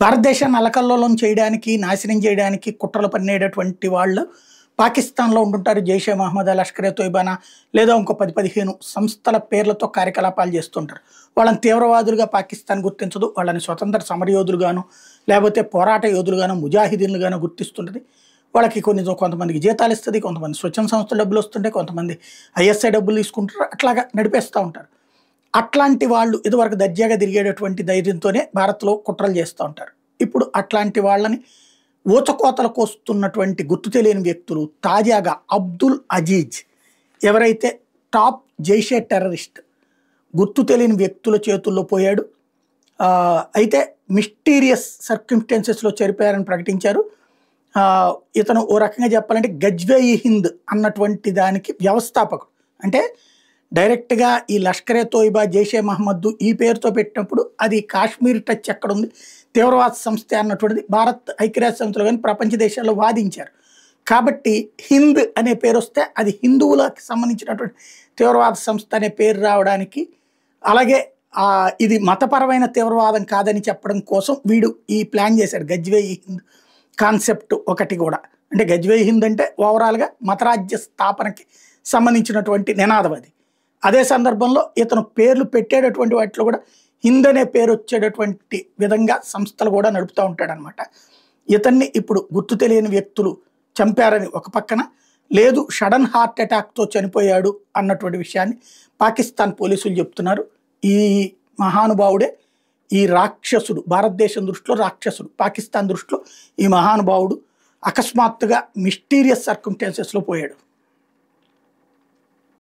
భారతదేశాన్ని అల్లకల్లోలం చేయడానికి, నాశనం చేయడానికి కుట్రలు పన్నేటటువంటి వాళ్ళు పాకిస్తాన్‌లో ఉంటుంటారు. జైషే మహమ్మద్, లష్కరే తోయిబానా లేదా ఇంకో 10, 15 సంస్థల పేర్లతో కార్యకలాపాలు చేస్తుంటారు. వాళ్ళని తీవ్రవాదులుగా పాకిస్తాన్ గుర్తించదు. వాళ్ళని స్వతంత్ర సమరయోధులుగాను, లేకపోతే పోరాట యోధులుగాను, ముజాహిదీన్లుగాను గుర్తిస్తుంటది. వాళ్ళకి కొంతమందికి జీతాలు ఇస్తది, కొంతమంది స్వచ్ఛంద సంస్థల డబ్బులు వస్తుంటాయి, కొంతమంది ఐఎస్ఐ డబ్బులు తీసుకుంటారు. అట్లాగా నడిపేస్తా ఉంటారు. అట్లాంటి వాళ్ళు ఇదివరకు దర్జాగా తిరిగేటటువంటి ధైర్యంతోనే భారత్‌లో కుట్రలు చేస్తా ఉంటారు. ఇప్పుడు అట్లాంటి వాళ్ళని ఊచకోతలు కోస్తున్నటువంటి గుర్తు తెలియని వ్యక్తులు తాజాగా అబ్దుల్ అజీజ్ ఎవరైతే టాప్ జైషే టెర్రరిస్ట్ గుర్తు తెలియని వ్యక్తుల చేతుల్లో పోయాడు. అయితే మిస్టీరియస్ సర్కమ్స్టాన్సెస్‌లో చనిపోయారని ప్రకటించారు. ఇతను ఓ రకంగా చెప్పాలంటే గజ్వే-ఇ హింద్ అన్నటువంటి దానికి వ్యవస్థాపకుడు. అంటే డైరెక్ట్‌గా ఈ లష్కరే తోయిబా, జైషే మహమ్మద్ ఈ పేరుతో పెట్టినప్పుడు అది కాశ్మీర్ టచ్ ఎక్కడుంది, తీవ్రవాద సంస్థ అన్నటువంటిది భారత్ ఐక్యరాజ్య సమితిలో కానీ ప్రపంచ దేశాల్లో వాదించారు. కాబట్టి హింద్ అనే పేరు వస్తే అది హిందువులకు సంబంధించినటువంటి తీవ్రవాద సంస్థ అనే పేరు రావడానికి, అలాగే ఇది మతపరమైన తీవ్రవాదం కాదని చెప్పడం కోసం వీడు ఈ ప్లాన్ చేశాడు. గజ్వే-ఇ హింద్ కాన్సెప్ట్ ఒకటి కూడా, అంటే గజ్వే-ఇ హింద్ అంటే ఓవరాల్గా మతరాజ్య స్థాపనకి సంబంధించినటువంటి నినాదం అది. అదే సందర్భంలో ఇతను పేర్లు పెట్టేటటువంటి వాటిలో కూడా హింద్ అనే పేరు వచ్చేటటువంటి విధంగా సంస్థలు కూడా నడుపుతూ ఉంటాడనమాట. ఇతన్ని ఇప్పుడు గుర్తు తెలియని వ్యక్తులు చంపారని ఒక పక్కన, లేదు సడన్ హార్ట్ అటాక్తో చనిపోయాడు అన్నటువంటి విషయాన్ని పాకిస్తాన్ పోలీసులు చెప్తున్నారు. ఈ మహానుభావుడే ఈ రాక్షసుడు, భారతదేశం దృష్టిలో రాక్షసుడు, పాకిస్తాన్ దృష్టిలో ఈ మహానుభావుడు అకస్మాత్తుగా మిస్టీరియస్ సర్కమ్స్టాన్సెస్‌లో పోయాడు.